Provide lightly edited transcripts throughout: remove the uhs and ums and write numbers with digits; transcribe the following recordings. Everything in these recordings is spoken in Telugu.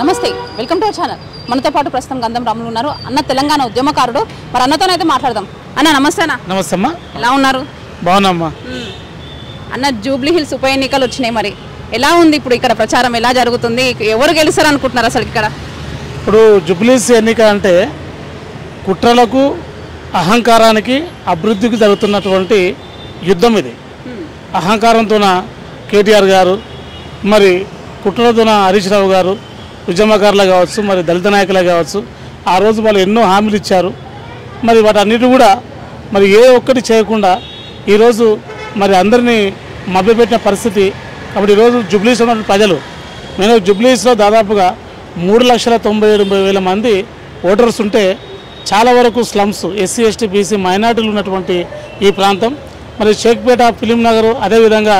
నమస్తే, వెల్కమ్ టు అవర్ ఛానల్. మనతో పాటు ప్రస్తుతం గంధం రాములు ఉన్నారు. అన్న తెలంగాణ ఉద్యమకారుడు. మరి అన్నతోనైతే మాట్లాడదాం. అన్న నమస్తే. అన్న నమస్తే అమ్మా. ఎలా ఉన్నారు? బాగున్నామ్మా. అన్న జూబ్లీ హిల్స్ ఉప ఎన్నికలు వచ్చినాయి. మరి ఎలా ఉంది ఇప్పుడు ఇక్కడ ప్రచారం ఎలా జరుగుతుంది? ఎవరు గెలుస్తారు అనుకుంటున్నారు అసలు ఇక్కడ? ఇప్పుడు జూబ్లీ హిల్స్ ఎన్నిక అంటే కుట్రలకు అహంకారానికి అభివృద్ధికి జరుగుతున్నటువంటి యుద్ధం ఇది. అహంకారంతోన కేటీఆర్ గారు, మరి కుట్రలతోన హరీష్ రావు గారు, ఉద్యమకారులు కావచ్చు, మరి దళిత నాయకులు కావచ్చు, ఆ రోజు వాళ్ళు ఎన్నో హామీలు ఇచ్చారు. మరి వాటన్నిటి కూడా మరి ఏ ఒక్కటి చేయకుండా ఈరోజు మరి అందరినీ మభ్యపెట్టిన పరిస్థితి. కాబట్టి ఈరోజు జూబ్లీస్ ఉన్న ప్రజలు, నేను జూబ్లీస్లో దాదాపుగా 3,97,000 మంది ఓటర్స్ ఉంటే చాలా వరకు స్లమ్స్, ఎస్సీ ఎస్టీ బీసీ మైనార్టీలు ఉన్నటువంటి ఈ ప్రాంతం. మరి షేక్పేట, ఫిలిం నగర్, అదేవిధంగా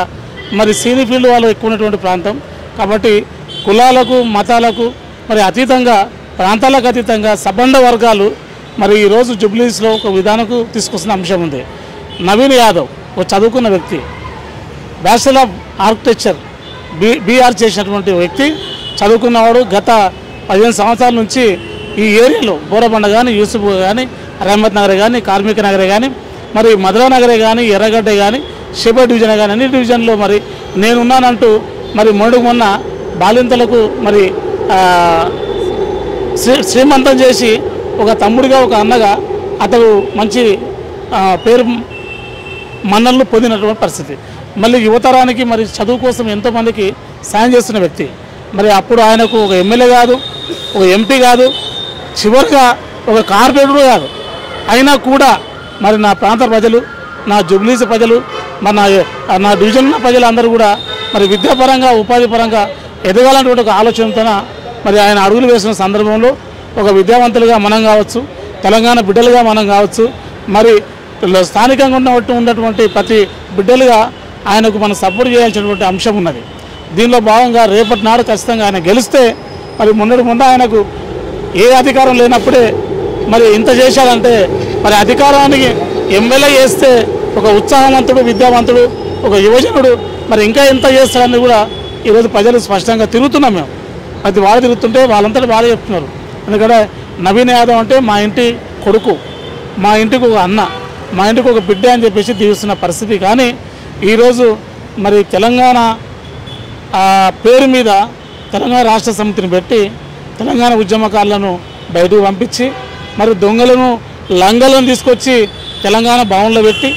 మరి సీని ఫీల్డ్ వాళ్ళు ఎక్కువ ఉన్నటువంటి ప్రాంతం. కాబట్టి కులాలకు మతాలకు మరి అతీతంగా, ప్రాంతాలకు అతీతంగా సంబంధ వర్గాలు మరి ఈరోజు జూబ్లీస్లో ఒక విధానకు తీసుకొస్తున్న అంశం ఉంది. నవీన్ యాదవ్ ఒక చదువుకున్న వ్యక్తి, బ్యాచిలర్ ఆఫ్ ఆర్కిటెక్చర్ బీఆర్ చేసినటువంటి వ్యక్తి, చదువుకున్నవాడు. గత 15 సంవత్సరాల నుంచి ఈ ఏరియాలో బోరబండ కానీ, యూసుఫ్ కానీ, రహమత్ నగర్ కానీ, కార్మిక నగరే కానీ, మరి మధురా నగరే కానీ, ఎర్రగడ్డ కానీ, షేపేట్ డివిజన్ కానీ, అన్ని డివిజన్లో మరి నేనున్నానంటూ మరి మొన్న బాలింతలకు మరి శ్రీమంతం చేసి ఒక తమ్ముడిగా, ఒక అన్నగా అతడు మంచి పేరు మన్నలను పొందినటువంటి పరిస్థితి. మళ్ళీ యువతరానికి మరి చదువు కోసం ఎంతోమందికి సాయం చేస్తున్న వ్యక్తి. మరి అప్పుడు ఆయనకు ఒక ఎమ్మెల్యే కాదు, ఒక ఎంపీ కాదు, చివరిగా ఒక కార్పొరేటర్ కాదు. అయినా కూడా మరి నా ప్రాంత ప్రజలు, నా జూబ్లీస్ ప్రజలు, మరి నా డివిజన్ ప్రజలు అందరూ కూడా మరి విద్యాపరంగా, ఉపాధి పరంగా ఎదగాలన్నటువంటి ఒక ఆలోచనతో మరి ఆయన అడుగులు వేసిన సందర్భంలో ఒక విద్యావంతులుగా మనం కావచ్చు, తెలంగాణ బిడ్డలుగా మనం కావచ్చు, మరి స్థానికంగా ఉన్నటువంటి ప్రతి బిడ్డలుగా ఆయనకు మనం సపోర్ట్ చేయాల్సినటువంటి అంశం ఉన్నది. దీనిలో భాగంగా రేపటి నాడు ఖచ్చితంగా ఆయన గెలిస్తే మరి ముందు ఆయనకు ఏ అధికారం లేనప్పుడే మరి ఇంత చేశాడంటే, మరి అధికారానికి ఎమ్మెల్యే చేస్తే ఒక ఉత్సాహవంతుడు, విద్యావంతుడు, ఒక యువజనుడు మరి ఇంకా ఎంత చేస్తారని కూడా ఈరోజు ప్రజలు స్పష్టంగా తిరుగుతున్నాం. మేము అది వాళ్ళు తిరుగుతుంటే వాళ్ళంతటా వాళ్ళే చెప్తున్నారు. ఎందుకంటే నవీన్ యాదవ్ అంటే మా ఇంటి కొడుకు, మా ఇంటికి ఒక అన్న, మా ఇంటికి ఒక బిడ్డ అని చెప్పేసి దీవిస్తున్న పరిస్థితి. కానీ ఈరోజు మరి తెలంగాణ పేరు మీద తెలంగాణ రాష్ట్ర సమితిని పెట్టి తెలంగాణ ఉద్యమకారులను బయటకు పంపించి మరి దొంగలను, లంగలను తీసుకొచ్చి తెలంగాణ భవన్లో పెట్టి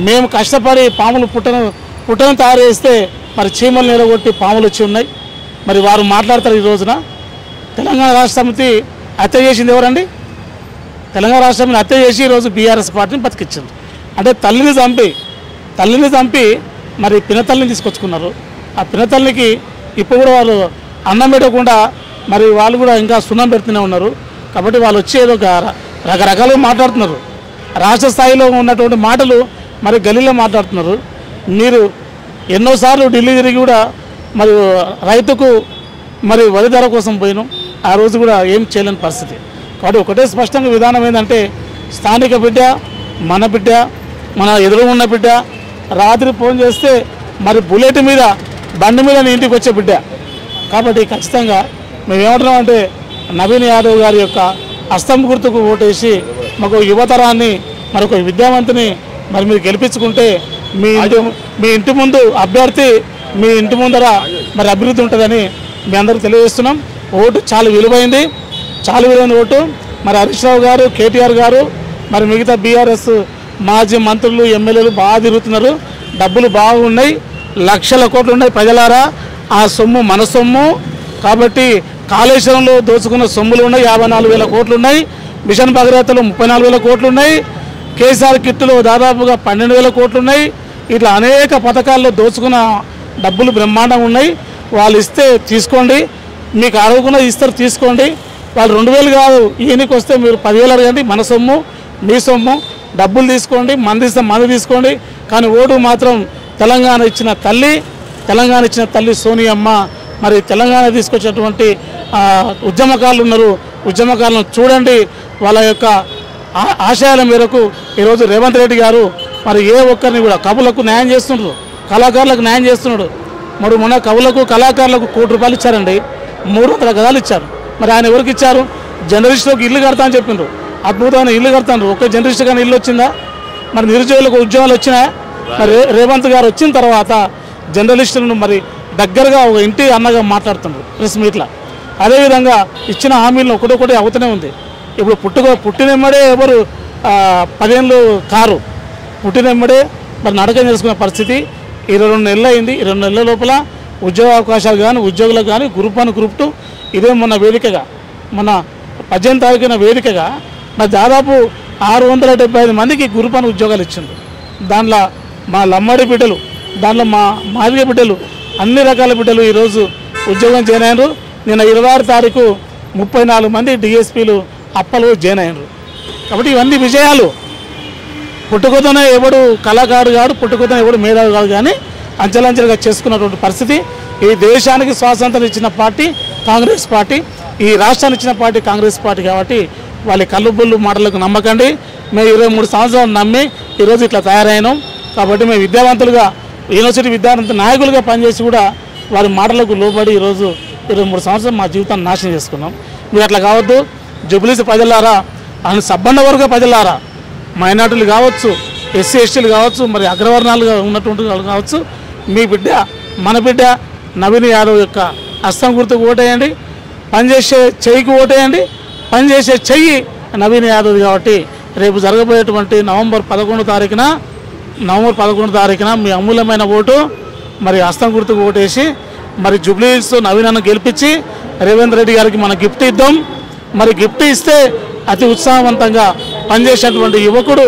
మేము కష్టపడి పాములు పుట్టను తయారు చేస్తే మరి చీమలు నిలగొట్టి పాములు వచ్చి ఉన్నాయి. మరి వారు మాట్లాడతారు. ఈ రోజున తెలంగాణ రాష్ట్ర సమితి హత్య చేసింది ఎవరండి? తెలంగాణ రాష్ట్ర సమితిని హత్య చేసి ఈరోజు బీఆర్ఎస్ పార్టీని బతికించింది. అంటే తల్లిని చంపి మరి పినతల్లిని తీసుకొచ్చుకున్నారు. ఆ పినతల్లికి ఇప్పుడు కూడా వాళ్ళు అన్నం పెట్టకుండా మరి వాళ్ళు కూడా ఇంకా సున్నం పెడుతూనే ఉన్నారు. కాబట్టి వాళ్ళు వచ్చేదో రకరకాలుగా మాట్లాడుతున్నారు. రాష్ట్ర స్థాయిలో ఉన్నటువంటి మాటలు మరి గలీలో మాట్లాడుతున్నారు. మీరు ఎన్నోసార్లు ఢిల్లీ తిరిగి కూడా మరి రైతుకు మరి వరి ధర కోసం పోయినాం. ఆ రోజు కూడా ఏం చేయలేని పరిస్థితి. కాబట్టి ఒకటే స్పష్టంగా విధానం ఏంటంటే, స్థానిక బిడ్డ, మన బిడ్డ, మన ఎదురు ఉన్న బిడ్డ, రాత్రి ఫోన్ చేస్తే మరి బుల్లెట్ మీద, బండి మీద నీ ఇంటికి వచ్చే బిడ్డ. కాబట్టి ఖచ్చితంగా మేము ఏమంటున్నామంటే, నవీన్ యాదవ్ గారి యొక్క హస్తం గుర్తుకు ఓటేసి మాకు యువతరాన్ని, మరొక విద్యావంతుని మరి మీరు గెలిపించుకుంటే మీ ఇంటి ముందు అభ్యర్థి, మీ ఇంటి ముందర మరి అభివృద్ధి ఉంటుందని మీ అందరికీ తెలియజేస్తున్నాం. ఓటు చాలా విలువైంది ఓటు. మరి హరీష్ రావు గారు, కేటీఆర్ గారు, మరి మిగతా బీఆర్ఎస్ మాజీ మంత్రులు, ఎమ్మెల్యేలు బాగా తిరుగుతున్నారు. డబ్బులు బాగున్నాయి, లక్షల కోట్లు ఉన్నాయి. ప్రజలారా, ఆ సొమ్ము మన సొమ్ము. కాబట్టి కాళేశ్వరంలో దోచుకున్న సొమ్ములు ఉన్నాయి, 54,000 కోట్లు ఉన్నాయి. మిషన్ భగీరథలో 34,000 కోట్లు ఉన్నాయి. కేసీఆర్ కిట్టులో దాదాపుగా 12,000 కోట్లు ఉన్నాయి. ఇట్లా అనేక పథకాల్లో దోచుకున్న డబ్బులు బ్రహ్మాండంగా ఉన్నాయి. వాళ్ళు ఇస్తే తీసుకోండి, మీకు అడగకుండా ఇస్తారు తీసుకోండి. వాళ్ళు 2,000 కాదు, ఈయనకి వస్తే మీరు 10,000 అడగండి. మన సొమ్ము, మీ సొమ్ము, డబ్బులు తీసుకోండి, మంది ఇస్తే మంది తీసుకోండి. కానీ ఓటు మాత్రం తెలంగాణ ఇచ్చిన తల్లి సోనియమ్మ. మరి తెలంగాణ తీసుకొచ్చినటువంటి ఉద్యమకారులు ఉన్నారు. ఉద్యమకారులను చూడండి. వాళ్ళ యొక్క ఆశయాల మేరకు ఈరోజు రేవంత్ రెడ్డి గారు మరి ఏ ఒక్కరిని కూడా కవులకు న్యాయం చేస్తున్నారు, కళాకారులకు న్యాయం చేస్తున్నాడు. మరి మొన్న కవులకు, కళాకారులకు ₹1 కోటి ఇచ్చారండి. 300 గదాలు ఇచ్చారు. మరి ఆయన ఎవరికి ఇచ్చారు? జర్నలిస్టులకు ఇల్లు కడతా అని చెప్పిండ్రు. అద్భుతమైన ఇల్లు కడతాను. ఒక్క జర్నలిస్ట్ కానీ ఇల్లు వచ్చిందా? మరి నిరుద్యోగులకు ఉద్యోగాలు వచ్చినాయా? మరి రేవంత్ గారు వచ్చిన తర్వాత జర్నలిస్టులను మరి దగ్గరగా ఒక ఇంటి అన్నగా మాట్లాడుతున్నారు ప్రెస్ మీట్లా. అదేవిధంగా ఇచ్చిన హామీలను ఒకటొకటి అవుతూనే ఉంది. ఇప్పుడు పుట్టినెమ్మడే ఎవరు 10 ఏళ్ళు కారు పుట్టినెమ్మడే మరి నడక చేసుకునే పరిస్థితి 22 నెలలు అయింది. 22 నెలల లోపల ఉద్యోగ అవకాశాలు కానీ ఉద్యోగులకు కానీ గ్రూప్ 1 గ్రూప్ 2 ఇదే మొన్న వేదికగా మన 18 తారీఖున వేదికగా మరి దాదాపు 675 మందికి గ్రూప్ 1 ఉద్యోగాలు ఇచ్చింది. దాంట్లో మా లమ్మడి బిడ్డలు, దాంట్లో మా మాదిగ బిడ్డలు, అన్ని రకాల బిడ్డలు ఈరోజు ఉద్యోగం జాయిన్ అయ్యారు. నిన్న 26 తారీఖు 34 మంది డిఎస్పీలు అప్పలు జాయిన్ అయ్యారు. కాబట్టి ఇవన్నీ విజయాలు. పుట్టుకతోనే ఎవడు కళాకారుడు కాదు, పుట్టుకతోనే ఎవడు మేధావి కాదు, కానీ అంచెలంచెలుగా చేసుకున్నటువంటి పరిస్థితి. ఈ దేశానికి స్వాతంత్రం ఇచ్చిన పార్టీ కాంగ్రెస్ పార్టీ, ఈ రాష్ట్రాన్ని ఇచ్చిన పార్టీ కాంగ్రెస్ పార్టీ. కాబట్టి వాళ్ళ కల్లుబుల్లు మాటలకు నమ్మకండి. మేము 23 సంవత్సరాలు నమ్మి ఈరోజు ఇట్లా తయారైనాం. కాబట్టి మేము విద్యావంతులుగా యూనివర్సిటీ విద్యావంతుల నాయకులుగా పనిచేసి కూడా వారి మాటలకు లోబడి ఈరోజు 23 సంవత్సరాలు మా జీవితాన్ని నాశనం చేసుకున్నాం. మీరు అట్లా కావద్దు. జుబ్లీస్ ప్రజలారా, అని సబ్బండ వర్గ ప్రజలారా, మైనార్టీలు కావచ్చు, ఎస్సీ ఎస్టీలు కావచ్చు, మరి అగ్రవర్ణాలుగా ఉన్నటువంటి వాళ్ళు కావచ్చు, మీ బిడ్డ మన బిడ్డ నవీన్ యాదవ్ యొక్క హస్తం గుర్తుకు ఓటేయండి. పనిచేసే చెయ్యికి ఓటేయండి. పనిచేసే చెయ్యి నవీన్ యాదవ్. కాబట్టి రేపు జరగబోయేటువంటి నవంబర్ 11 తారీఖున మీ అమూల్యమైన ఓటు మరి హస్తం గుర్తుకు ఓటేసి మరి జుబ్లీస్ నవీనను గెలిపించి రేవంత్ రెడ్డి గారికి మనం గిఫ్ట్ ఇద్దాం. మరి గిఫ్ట్ ఇస్తే అతి ఉత్సాహవంతంగా పనిచేసేటువంటి యువకుడు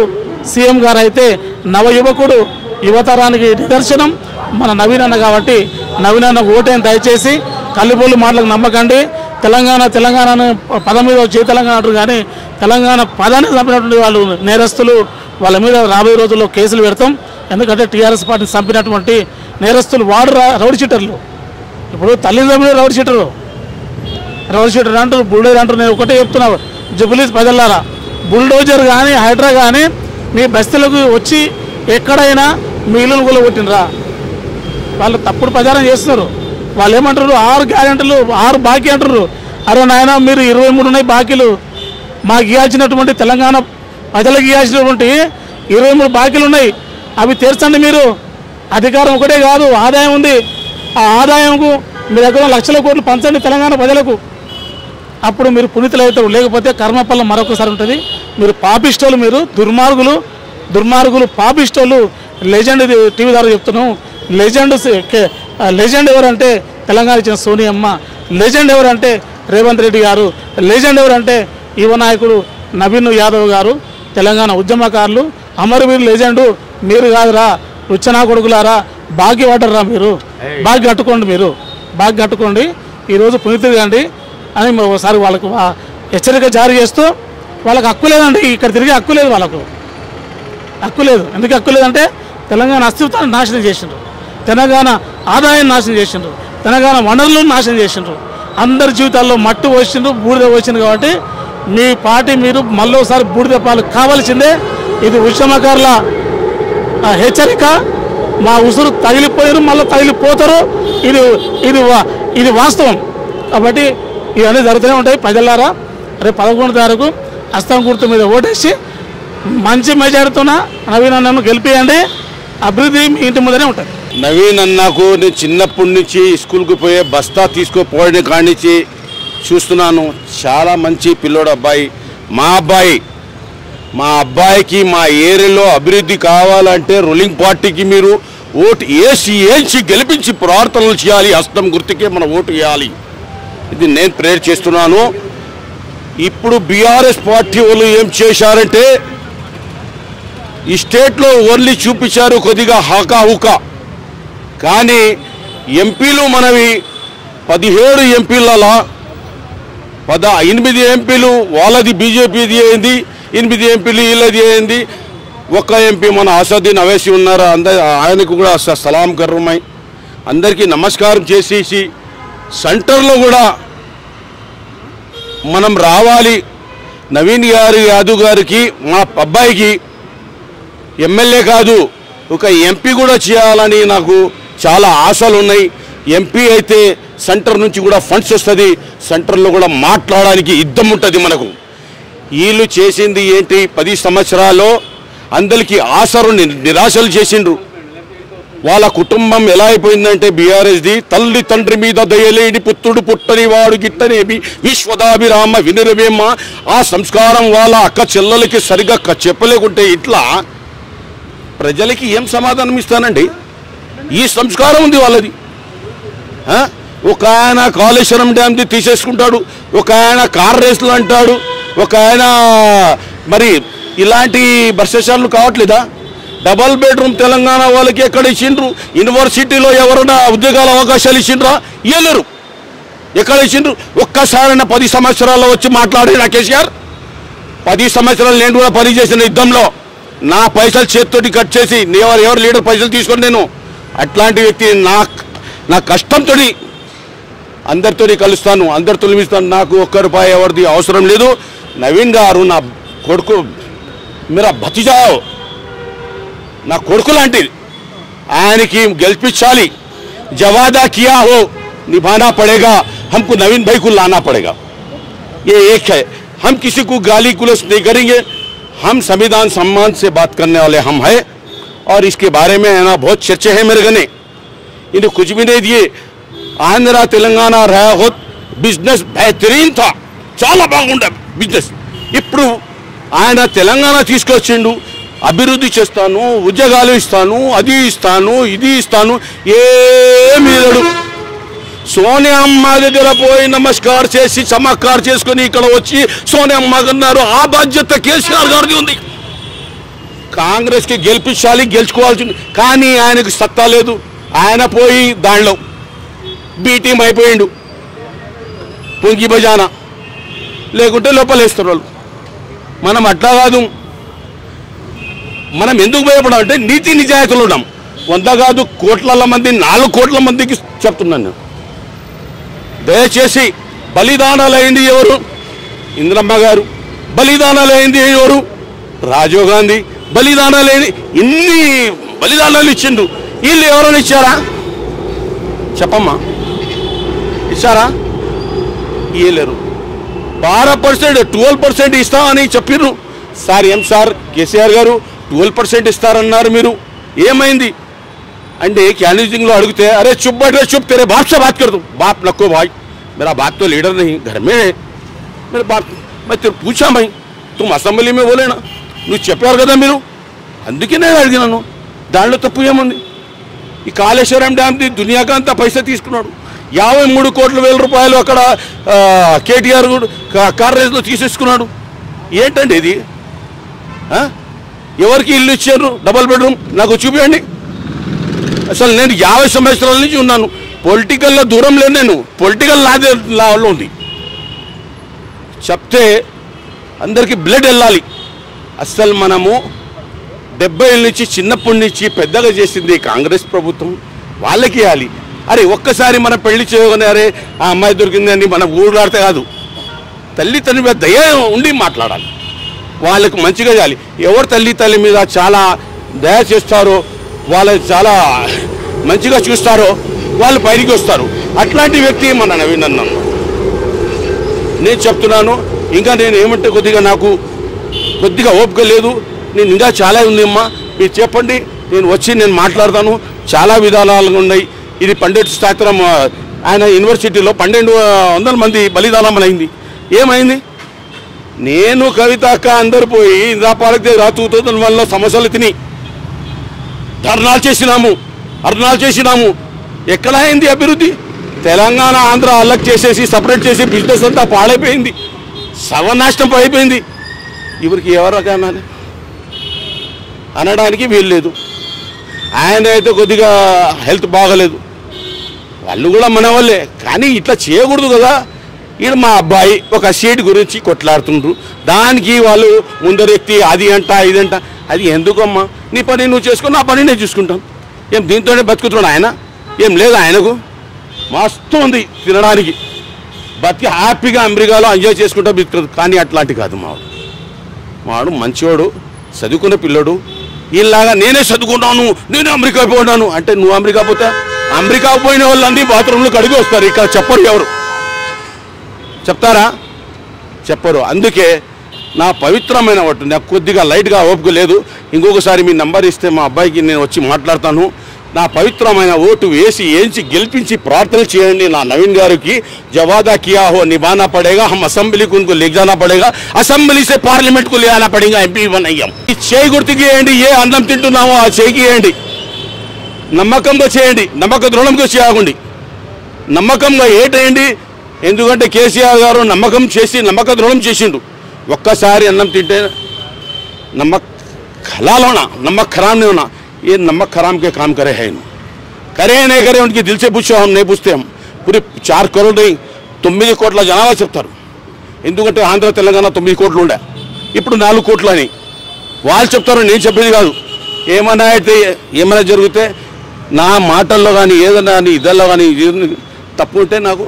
సీఎం గారు అయితే నవ యువకుడు, యువతరానికి నిదర్శనం మన నవీన్ అన్న. కాబట్టి నవీన్ అన్న ఓటేని దయచేసి కల్లిబొల్లు మాటలకు నమ్మకండి. తెలంగాణ పదం మీద వచ్చే తెలంగాణ అంటారు, కానీ తెలంగాణ పదాన్ని చంపినటువంటి వాళ్ళు నేరస్తులు. వాళ్ళ మీద రాబోయే రోజుల్లో కేసులు పెడతాం. ఎందుకంటే టీఆర్ఎస్ పార్టీని చంపినటువంటి నేరస్తులు రౌడీ షీటర్లు. ఇప్పుడు తల్లిని చంపిన రౌడీ షీటర్ అంటారు, బుల్డోజర్ అంటారు. నేను ఒకటే చెప్తున్నా, జుబ్లీస్ ప్రజలారా, బుల్డోజర్ కానీ హైడ్రా కానీ మీ బస్తీలకు వచ్చి ఎక్కడైనా మీ ఇల్లును కూడా కొట్టినరా? వాళ్ళు తప్పుడు ప్రచారం చేస్తున్నారు. వాళ్ళు ఏమంటారు, 6 గ్యారెంటీలు 6 బాకీ అంటారు. అరే నాయన, మీరు 23 ఉన్నాయి బాకీలు. మాకు ఇవ్వాల్సినటువంటి తెలంగాణ ప్రజలకు ఇవ్వాల్సినటువంటి 23 బాకీలు ఉన్నాయి. అవి తీర్చండి. మీరు అధికారం ఒకటే కాదు, ఆదాయం ఉంది. ఆ ఆదాయంకు మీ దగ్గర లక్షల కోట్లు పంచండి తెలంగాణ ప్రజలకు. అప్పుడు మీరు పునీతులు అవుతారు. లేకపోతే కర్మఫలం మరొకసారి ఉంటుంది. మీరు పాపిస్టోలు, మీరు దుర్మార్గులు పాపిస్టోలు. లెజెండ్ టీవీ ద్వారా చెప్తున్నాం. లెజెండ్ ఎవరంటే తెలంగాణ ఇచ్చిన సోనియమ్మ. లెజెండ్ ఎవరంటే రేవంత్ రెడ్డి గారు. లెజెండ్ ఎవరంటే యువ నాయకుడు నవీన్ యాదవ్ గారు. తెలంగాణ ఉద్యమకారులు, అమరవీరు లెజెండు. మీరు కాదురా రుచనా కొడుకులారా, బాకీ పడ్డరా మీరు. బాకీ కట్టుకోండి. ఈరోజు పునీతులు కండి అని ఒకసారి వాళ్ళకు హెచ్చరిక జారీ చేస్తూ, వాళ్ళకి హక్కు లేదండి, ఇక్కడ తిరిగే హక్కు లేదు. వాళ్ళకు హక్కు లేదు. ఎందుకు హక్కు లేదంటే తెలంగాణ అస్తిత్వాన్ని నాశనం చేసిండ్రు, తెలంగాణ ఆదాయాన్ని నాశనం చేసిండ్రు, తెలంగాణ వనరులను నాశనం చేసిండ్రు, అందరి జీవితాల్లో మట్టు పోసిండ్రు, బూడిద పోసింది. కాబట్టి మీ పార్టీ మీరు మళ్ళీ ఒకసారి బూడిద పాలు కావాల్సిందే. ఇది ఉద్యమకారుల హెచ్చరిక. మా ఉసురు తగిలిపోయారు, మళ్ళీ తగిలిపోతారు. ఇది వాస్తవం. కాబట్టి ఇవన్నీ జరుగుతూనే ఉంటాయి. ప్రజలారా, రేపు 11 తారీఖు హస్తం గుర్తు మీద ఓటేసి మంచి మెజారిటీతో నవీన్ అన్నను గెలిపియండి. అభివృద్ధి మీ ఇంటి ముందరే ఉంటుంది. నవీన్ అన్నకు నేను చిన్నప్పటి నుంచి స్కూల్కి పోయే బస్తా తీసుకుపోవడం కానించి చూస్తున్నాను. చాలా మంచి పిల్లోడు అబ్బాయి. మా అబ్బాయికి మా ఏరియాలో అభివృద్ధి కావాలంటే రూలింగ్ పార్టీకి మీరు ఓటు వేసి గెలిపించి ప్రార్థనలు చేయాలి. హస్తం గుర్తుకే మన ఓటు వేయాలి. ఇది నేను ప్రేర్ చేస్తున్నాను. ఇప్పుడు బీఆర్ఎస్ పార్టీ వాళ్ళు ఏం చేశారంటే ఈ స్టేట్లో ఓన్లీ చూపించారు కొద్దిగా హుకా. కానీ ఎంపీలు మనవి 17 ఎంపీలలో 8 ఎంపీలు వాళ్ళది బీజేపీది అయింది, 8 ఎంపీలు వీళ్ళది అయింది. ఒక్క ఎంపీ మన అసదుద్దీన్ అవైసీ ఉన్నారు. ఆయనకు కూడా సలాం కర్రమై అందరికీ నమస్కారం చేసేసి సెంటర్లో కూడా మనం రావాలి. నవీన్ యాదవ్ గారికి మా అబ్బాయికి ఎమ్మెల్యే కాదు ఒక ఎంపీ కూడా చేయాలని నాకు చాలా ఆశలు ఉన్నాయి. ఎంపీ అయితే సెంటర్ నుంచి కూడా ఫండ్స్ వస్తుంది, సెంటర్లో కూడా మాట్లాడడానికి యుద్ధం ఉంటుంది మనకు. వీళ్ళు చేసింది ఏంటి? 10 సంవత్సరాల్లో అందరికీ ఆశలు నిరాశలు చేసిండ్రు. వాళ్ళ కుటుంబం ఎలా అయిపోయిందంటే బీఆర్ఎస్ది, తల్లి తండ్రి మీద దయలేని పుత్రుడు పుట్టని వాడు గిట్టనేమి విశ్వదాభిరామ వినురవేమ. ఆ సంస్కారం వాళ్ళ అక్క చెల్లెలకి సరిగ్గా చెప్పలేకుంటే ఇట్లా ప్రజలకి ఏం సమాధానం ఇస్తానండి? ఈ సంస్కారం ఉంది వాళ్ళది. ఒక ఆయన కాళేశ్వరం డ్యామ్ది తీసేసుకుంటాడు, ఒక ఆయన కార్ రేసులు అంటాడు, ఒక ఆయన మరి ఇలాంటి బర్సెషన్లు కావట్లేదా? డబల్ బెడ్రూమ్ తెలంగాణ వాళ్ళకి ఎక్కడ ఇచ్చిండ్రు? యూనివర్సిటీలో ఎవరైనా ఉద్యోగాల అవకాశాలు ఇచ్చిండ్రా? ఇవ్వలేరు. ఎక్కడ ఇచ్చిండ్రు? ఒక్కసారైనా 10 సంవత్సరాల్లో వచ్చి మాట్లాడిన కేసీఆర్. 10 సంవత్సరాలు నేను కూడా పనిచేసిన యుద్ధంలో నా పైసలు చేతితోటి కట్ చేసి ఎవరు లీడర్ పైసలు తీసుకొని నేను అట్లాంటి వ్యక్తి నా కష్టంతో అందరితో కలుస్తాను, అందరితో నిలుస్తాను. నాకు ₹1 ఎవరిది అవసరం లేదు. నవీన్ గారు నా కొడుకు, మీరా భతిజావ్, నా కొడుకు లాంటిది. ఆయనకి గెలిపించాలి. జవాదా కియా హో నిభానా పడేగా, हमको नवीन भाई को लाना पड़ेगा. ये एक है. हम किसी को गाली गुलस नहीं करेंगे. हम संविधान सम्मान से बात करने वाले हम हैं और इसके बारे में है ना बहुत चर्चे हैं मेरे गने. इन्हें कुछ भी नहीं दिए. आंध्रा तेलंगाना रहा हो बिजनेस बेहतरीन था, చాలా బాగుండే బిజినెస్. ఇప్పుడు ఆయన తెలంగాణ తీసుకొచ్చిండు, అభివృద్ధి చేస్తాను, ఉద్యోగాలు ఇస్తాను, అది ఇస్తాను, ఇది ఇస్తాను, ఏమీ లేడు. సోనియా అమ్మ దగ్గర పోయి నమస్కారం చేసి చమత్కారం చేసుకొని ఇక్కడ వచ్చి సోనియా అమ్మ అన్నారు. ఆ బాధ్యత కేసీఆర్ గారిది ఉంది. కాంగ్రెస్కి గెలిపించాలి, గెలుచుకోవాల్సింది. కానీ ఆయనకు సత్తా లేదు. ఆయన పోయి దానిలో బీ టీం అయిపోయిండు, పొంగి బజానా, లేకుంటే లోపలేస్తారు వాళ్ళు. మనం అట్లా కాదు. మనం ఎందుకు భయపడాలంటే నీతి నిజాయితీలు ఉన్నాం. 100 కాదు, కోట్ల మంది, 4 కోట్ల మందికి చెప్తున్నాను నేను. దయచేసి బలిదానాలు అయింది ఎవరు? ఇందిరమ్మ గారు. బలిదానాలు అయింది ఎవరు? రాజీవ్ గాంధీ. బలిదానాలు అయింది, ఇన్ని బలిదానాలు ఇచ్చిండు. వీళ్ళు ఎవరైనా ఇచ్చారా? చెప్పమ్మా, ఇచ్చారా? ఇయ్యలేరు. 12%, 12% ఇస్తామని చెప్పిర్రు. సార్ ఏం సార్ కేసీఆర్ గారు 12% ఇస్తారన్నారు, మీరు ఏమైంది అంటే कैंडिडेटिंग अड़गते अरे चुप बैठ रहे, चुप, तेरे बाप से बात कर दो. बाप नको भाई, मेरा बाप तो लीडर नहीं, घर में है मेरे बाप. मैं तेरे पूछा भाई, तुम असेंबली में बोले ना, నువ్వు చెప్పారు కదా మీరు, అందుకే నేను అడిగినాను. దానిలో తప్పు ఏముంది? ఈ కాళేశ్వరం డ్యామ్ది దునియాగా అంతా పైసా తీసుకున్నాడు. 53 కోట్ల రూపాయలు అక్కడ కేటీఆర్ కార్ రేస్లో తీసేసుకున్నాడు. ఏంటండి ఇది? ఎవరికి ఇల్లు ఇచ్చారు డబల్ బెడ్రూమ్? నాకు చూపించండి. అసలు నేను 50 సంవత్సరాల నుంచి ఉన్నాను, పొలిటికల్లో దూరం లేదు. నేను పొలిటికల్ లాలో ఉంది. చెప్తే అందరికీ బ్లడ్ వెళ్ళాలి. అసలు మనము 70 ఏళ్ళ నుంచి చిన్నప్పటి నుంచి పెద్దగా చేసింది కాంగ్రెస్ ప్రభుత్వం, వాళ్ళకి ఇవ్వాలి. అరే ఒక్కసారి మనం పెళ్లి చేయగానే అరే ఆ అమ్మాయి దొరికిందని మనం ఊళ్ళాడితే కాదు. తల్లి తండ్రి మీద దయ ఉండి మాట్లాడాలి, వాళ్ళకు మంచిగా చేయాలి. ఎవరు తల్లి మీద చాలా దయ చేస్తారో, వాళ్ళు చాలా మంచిగా చూస్తారో వాళ్ళు పైకి వస్తారు. అట్లాంటి వ్యక్తి మన నవీన్ అన్న. నేను చెప్తున్నాను, ఇంకా నేను ఏమంటే నాకు కొద్దిగా ఓపిక లేదు. నేను ఇంకా చాలా ఉంది అమ్మా, మీరు చెప్పండి, నేను వచ్చి నేను మాట్లాడతాను. చాలా విధానాలుగా ఉన్నాయి. ఇది 12 శాతం ఆయన యూనివర్సిటీలో 1200 మంది బలిదానం అయింది. ఏమైంది? నేను కవిత అక్క అందరు పోయి ఇంద్రాపాలకి దగ్గర 2001లో సమస్యలు తిని ధర్నాలు చేసినాము. ఎక్కడ అయింది అభివృద్ధి? తెలంగాణ ఆంధ్ర అలగ్ చేసేసి సపరేట్ చేసి బిజినెస్ అంతా పాడైపోయింది, సర్వనాశనం అయిపోయింది. ఇవరికి ఎవరికైనా అనడానికి వీలు లేదు. ఆయన అయితే కొద్దిగా హెల్త్ బాగలేదు, వాళ్ళు కూడా మన వాళ్ళే. కానీ ఇట్లా చేయకూడదు కదా. ఈడ మా అబ్బాయి ఒక సీట్ గురించి కొట్లాడుతుండ్రు, దానికి వాళ్ళు ముందరెత్తి అది అంట ఇదంట. అది ఎందుకమ్మా? నీ పని నువ్వు చేసుకో, నా పని నేను చూసుకుంటాను. ఏం దీంతోనే బతుకుతున్నాడు ఆయన? ఏం లేదు ఆయనకు, మస్తు ఉంది తినడానికి, బతికి హ్యాపీగా అమెరికాలో ఎంజాయ్ చేసుకుంటా బతుకుతుంది. కానీ అట్లాంటి కాదు మావాడు మంచివాడు, చదువుకున్న పిల్లడు. వీళ్ళలాగా నేనే చదువుకున్నాను, నేనే అమెరికా పోయినాను అంటే నువ్వు అమెరికా పోతే అమెరికాకు పోయిన వాళ్ళందరూ బాత్రూంలో కడిగి వస్తారు, ఇక్కడ చెప్పరు. ఎవరు చెప్తారా? చెప్పరు. అందుకే నా పవిత్రమైన ఓటు, నాకు కొద్దిగా లైట్గా ఓపిక లేదు. ఇంకొకసారి మీ నంబర్ ఇస్తే మా అబ్బాయికి నేను వచ్చి మాట్లాడతాను. నా పవిత్రమైన ఓటు వేసి ఏంచి గెలిపించి ప్రార్థన చేయండి. నా నవీన్ గారికి జవాదా కియా హో నిభానా పడేగా, హమ్ అసెంబ్లీ को उनको ले जाना पड़ेगा, అసెంబ్లీ से పార్లమెంట్ को ले आना पड़ेगा, ఎంపీ बनाइए. ఈ చేయి గుర్తుకి వేయండి. ఏ అన్నం తింటున్నామో ఆ చేయికి వేయండి. నమ్మకంగా చేయండి, నమ్మక దృఢంగా చేయకండి, నమ్మకంగా ఏటేయండి. ఎందుకంటే కేసీఆర్ గారు నమ్మకం చేసి నమ్మక దృఢం చేసిండు. ఒక్కసారి అన్నం తింటే नमक हलाल होना, नमक खराब नहीं होना, ये नमक खराब के काम करे हैं. करे नहीं करे उनके दिल से पूछो, हम नहीं पूछते. हम पूरे 4 करोड़ नहीं 9 కోట్ల జనాభా చెప్తారు. ఎందుకంటే ఆంధ్ర తెలంగాణ 9 కోట్లు ఉండే, ఇప్పుడు 4 కోట్లు అని వాళ్ళు చెప్తారు, నేను చెప్పేది కాదు. ఏమన్నా అయితే ఏమైనా జరిగితే నా మాటల్లో కానీ ఏదన్నా కానీ ఇదల్లో కానీ తప్పు ఉంటే నాకు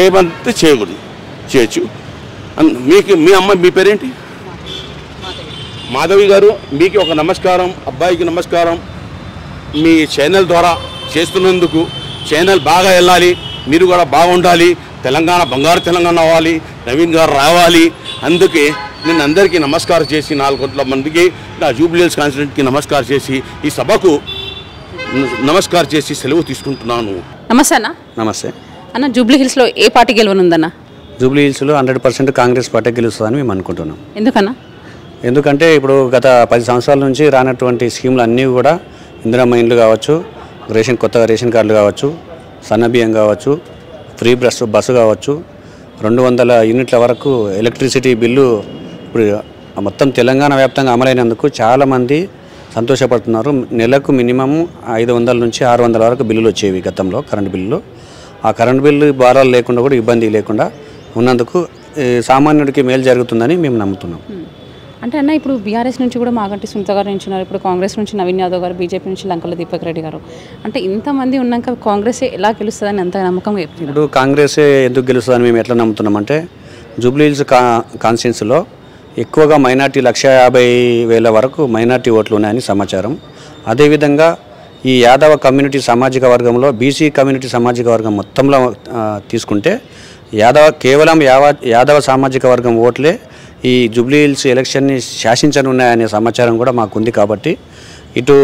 ఏమంటే చేయకూడదు, చేయొచ్చు. మీకు మీ అమ్మ మీ పేరేంటి? మాధవి గారు, మీకు ఒక నమస్కారం, అబ్బాయికి నమస్కారం. మీ ఛానల్ ద్వారా చేస్తున్నందుకు ఛానల్ బాగా వెళ్ళాలి, మీరు కూడా బాగుండాలి, తెలంగాణ బంగారు తెలంగాణ అవ్వాలి, నవీన్ గారు రావాలి. అందుకే నేను అందరికీ నమస్కారం చేసి 4 కోట్ల మందికి నా జూబ్లీ హిల్స్ కాన్స్టిట్యూన్సీకి నమస్కారం చేసి ఈ సభకు నమస్కారం చేసి సెలవు తీసుకుంటున్నాను. నమస్తే అన్న. నమస్తే అన్న, జూబ్లీ హిల్స్లో ఏ పార్టీ గెలవనుందన్న? జూబ్లీ హిల్స్లో 100% కాంగ్రెస్ పార్టీ గెలుస్తుందని మేము అనుకుంటున్నాం. ఎందుకన్నా? ఎందుకంటే ఇప్పుడు గత 10 సంవత్సరాల నుంచి రానటువంటి స్కీములు అన్నీ కూడా ఇందిరమ్మ ఇండ్లు కావచ్చు, కొత్తగా రేషన్ కార్డులు కావచ్చు, సన్నబియ్యం కావచ్చు, ఫ్రీ బస్సు కావచ్చు, 200 యూనిట్ల వరకు ఎలక్ట్రిసిటీ బిల్లు ఇప్పుడు మొత్తం తెలంగాణ వ్యాప్తంగా అమలైనందుకు చాలామంది సంతోషపడుతున్నారు. నెలకు మినిమం 500 నుంచి 600 వరకు బిల్లులు వచ్చేవి గతంలో, కరెంటు బిల్లులు. ఆ కరెంటు బిల్లు భారాలు లేకుండా కూడా ఇబ్బంది లేకుండా ఉన్నందుకు సామాన్యుడికి మేలు జరుగుతుందని మేము నమ్ముతున్నాం. అంటే అన్న, ఇప్పుడు బీఆర్ఎస్ నుంచి కూడా మాగంటి సునీత గారు నుంచున్నారు, ఇప్పుడు కాంగ్రెస్ నుంచి నవీన్ యాదవ్ గారు, బీజేపీ నుంచి లంకల దీపక్ రెడ్డి గారు. అంటే ఇంతమంది ఉన్నాక కాంగ్రెస్ ఎలా గెలుస్తుందని అంత నమ్మకంగా చెప్తున్నారు? ఇప్పుడు కాంగ్రెసే ఎందుకు గెలుస్తుందని మేము ఎట్లా నమ్ముతున్నామంటే, జూబ్లీ హిల్స్ కాన్స్టిట్యున్సీలో ఎక్కువగా మైనార్టీ 150,000 వరకు మైనార్టీ ఓట్లు ఉన్నాయని సమాచారం. అదేవిధంగా ఈ యాదవ కమ్యూనిటీ సామాజిక వర్గంలో బీసీ కమ్యూనిటీ సామాజిక వర్గం మొత్తంలో తీసుకుంటే కేవలం యాదవ సామాజిక వర్గం ఓట్లే ఈ జూబ్లీ హిల్స్ ఎలక్షన్ని శాసించనున్నాయనే సమాచారం కూడా మాకుంది. కాబట్టి ఇటు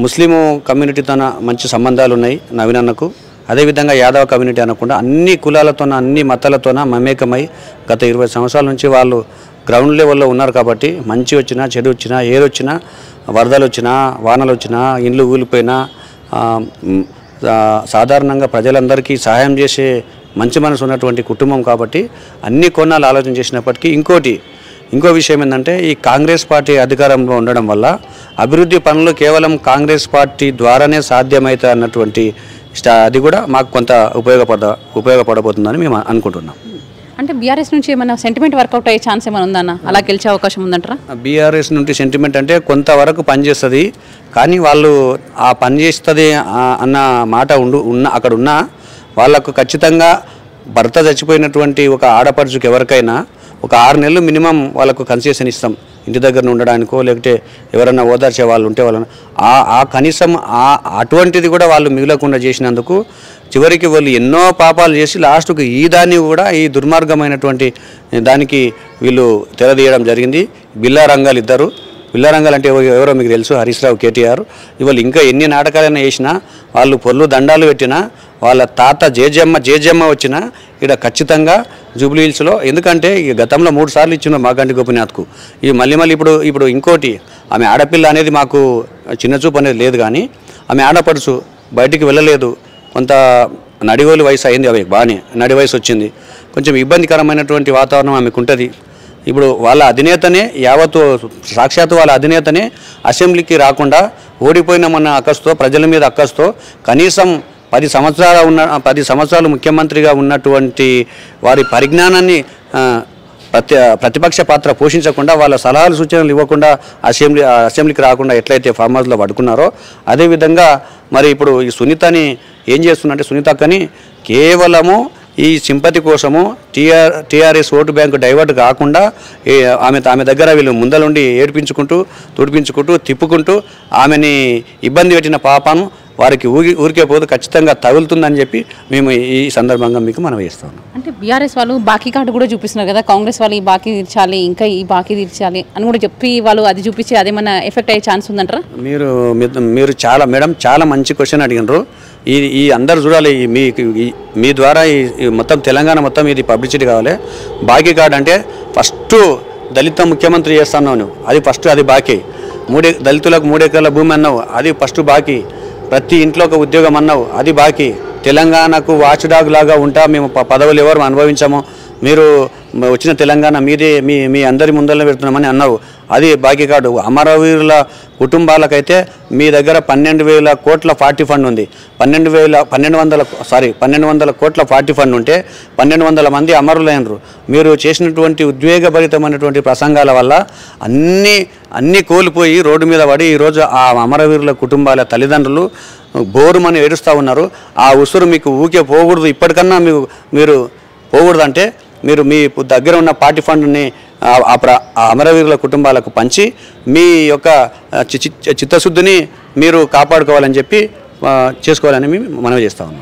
ముస్లిము కమ్యూనిటీతోన మంచి సంబంధాలు ఉన్నాయి నవీన్ అన్నకు. అదేవిధంగా యాదవ కమ్యూనిటీ అనకుండా అన్ని కులాలతోన అన్ని మతాలతోన మమేకమై గత 20 సంవత్సరాల నుంచి వాళ్ళు గ్రౌండ్ లెవెల్లో ఉన్నారు. కాబట్టి మంచి వచ్చినా చెడు వచ్చినా ఏది వచ్చినా, వరదలు వచ్చినా వానలు వచ్చినా, ఇండ్లు కూలిపోయినా సాధారణంగా ప్రజలందరికీ సహాయం చేసే మంచి మనసు ఉన్నటువంటి కుటుంబం. కాబట్టి అన్ని కోణాలు ఆలోచన చేసినప్పటికీ ఇంకో విషయం ఏంటంటే, ఈ కాంగ్రెస్ పార్టీ అధికారంలో ఉండడం వల్ల అభివృద్ధి పనులు కేవలం కాంగ్రెస్ పార్టీ ద్వారానే సాధ్యమవుతాయి అన్నటువంటి అది కూడా మాకు కొంత ఉపయోగపడబోతుందని మేము అనుకుంటున్నాం. అంటే బీఆర్ఎస్ నుంచి ఏమైనా సెంటిమెంట్ వర్కౌట్ అయ్యే ఛాన్స్ ఏమైనా ఉందన్న? అలా గెలిచే అవకాశం ఉందంటారా? బీఆర్ఎస్ నుండి సెంటిమెంట్ అంటే కొంతవరకు పనిచేస్తుంది, కానీ వాళ్ళు ఆ పనిచేస్తుంది అన్న మాట అక్కడ ఉన్న వాళ్ళకు ఖచ్చితంగా భర్త చచ్చిపోయినటువంటి ఒక ఆడపడుచుకి ఎవరికైనా ఒక 6 నెలలు మినిమం వాళ్ళకు కన్సెషన్ ఇస్తాం, ఇంటి దగ్గర ఉండడానికో లేకపోతే ఎవరైనా ఓదార్చే వాళ్ళు ఉంటే వాళ్ళని ఆ కనీసం అటువంటిది కూడా వాళ్ళు మిగలకుండా చేసినందుకు చివరికి వాళ్ళు ఎన్నో పాపాలు చేసి లాస్ట్కు ఈ దుర్మార్గమైనటువంటి దానికి వీళ్ళు తెరదీయడం జరిగింది. బిల్లారంగాలు ఇద్దరు. బిల్లారంగాలు అంటే ఎవరో మీకు తెలుసు, హరీష్ రావు, కేటీఆర్. ఇవాళ ఇంకా ఎన్ని నాటకాలైనా వేసినా, వాళ్ళు పొర్లు దండాలు పెట్టినా, వాళ్ళ తాత జేజమ్మ వచ్చినా ఇక్కడ ఖచ్చితంగా జూబ్లీ హిల్స్లో, ఎందుకంటే గతంలో 3 సార్లు ఇచ్చిన మాగంటి గోపీనాథ్కు. ఇది మళ్ళీ ఇప్పుడు ఇంకోటి, ఆమె ఆడపిల్ల అనేది మాకు చిన్నచూపు అనేది లేదు, కానీ ఆమె ఆడపడుచు బయటికి వెళ్ళలేదు, కొంత నడివోలు వయసు అయింది, అవి బాగానే నడి వయసు వచ్చింది, కొంచెం ఇబ్బందికరమైనటువంటి వాతావరణం ఆమెకు ఉంటుంది. ఇప్పుడు వాళ్ళ అధినేతనే సాక్షాత్తు వాళ్ళ అధినేతనే అసెంబ్లీకి రాకుండా ఓడిపోయిన మన అక్కస్తో, ప్రజల మీద అక్కస్తో, కనీసం 10 సంవత్సరాలు ముఖ్యమంత్రిగా ఉన్నటువంటి వారి పరిజ్ఞానాన్ని ప్రతిపక్ష పాత్ర పోషించకుండా, వాళ్ళ సలహాలు సూచనలు ఇవ్వకుండా అసెంబ్లీకి రాకుండా ఎట్లయితే ఫామ్ హౌస్లో పడుకున్నారో, అదేవిధంగా మరి ఇప్పుడు ఈ సునీతని ఏం చేస్తుందంటే, సునీతక్కని కేవలము ఈ సింపతి కోసము టీఆర్ఎస్ ఓటు బ్యాంకు డైవర్ట్ కాకుండా ఆమె దగ్గర వీళ్ళు ముందలుండి ఏడిపించుకుంటూ తుడిపించుకుంటూ తిప్పుకుంటూ ఆమెని ఇబ్బంది పెట్టిన పాపను వారికి ఊరికే పోదు ఖచ్చితంగా తగులుతుందని చెప్పి మేము ఈ సందర్భంగా మీకు మనం చేస్తాం. అంటే బీఆర్ఎస్ వాళ్ళు బాకీ కార్డు కూడా చూపిస్తున్నారు కదా, కాంగ్రెస్ వాళ్ళు ఈ బాకీ తీర్చాలి, ఇంకా ఈ బాకీ తీర్చాలి అని కూడా చెప్పి వాళ్ళు అది చూపించి అదేమన్నా ఎఫెక్ట్ అయ్యే ఛాన్స్ ఉందంటారా? మీరు చాలా మేడం చాలా మంచి క్వశ్చన్ అడిగినారు. ఈ అందరు చూడాలి, మీ ద్వారా ఈ మొత్తం తెలంగాణ మొత్తం ఇది పబ్లిసిటీ కావాలి. బాకీ కార్డు అంటే ఫస్ట్ దళిత ముఖ్యమంత్రి చేస్తున్నావు, అది బాకీ. దళితులకు 3 ఎకరాల భూమి అన్నావు, అది ఫస్ట్ బాకీ. ప్రతి ఇంట్లో ఒక ఉద్యోగం అన్నావు, అది బాకీ. తెలంగాణకు వాచ్ డాగ్ లాగా ఉంటా మేము పదవులు ఎవరు అనుభవించామో, మీరు వచ్చిన తెలంగాణ మీదే మీ అందరి ముందర పెడుతున్నామని అన్నావు, అది బాకీ కార్డు. అమరవీరుల కుటుంబాలకైతే మీ దగ్గర 12,000 కోట్ల 40 ఫండ్ ఉంది. 1200 కోట్ల 40 ఫండ్ ఉంటే 1200 మంది అమరులైనరు. మీరు చేసినటువంటి ఉద్వేగభరితమైనటువంటి ప్రసంగాల వల్ల అన్నీ కోల్పోయి రోడ్డు మీద పడి ఈరోజు ఆ అమరవీరుల కుటుంబాల తల్లిదండ్రులు బోరుమని ఏడుస్తూ ఉన్నారు. ఆ ఉసురు మీకు ఊకే పోకూడదు, ఇప్పటికన్నా మీరు పోకూడదంటే మీరు మీ దగ్గర ఉన్న పార్టీ ఫండ్ని అమరవీరుల కుటుంబాలకు పంచి మీ యొక్క చిత్తశుద్ధిని మీరు కాపాడుకోవాలని చెప్పి చేసుకోవాలని మేము మనవి చేస్తా ఉన్నాం.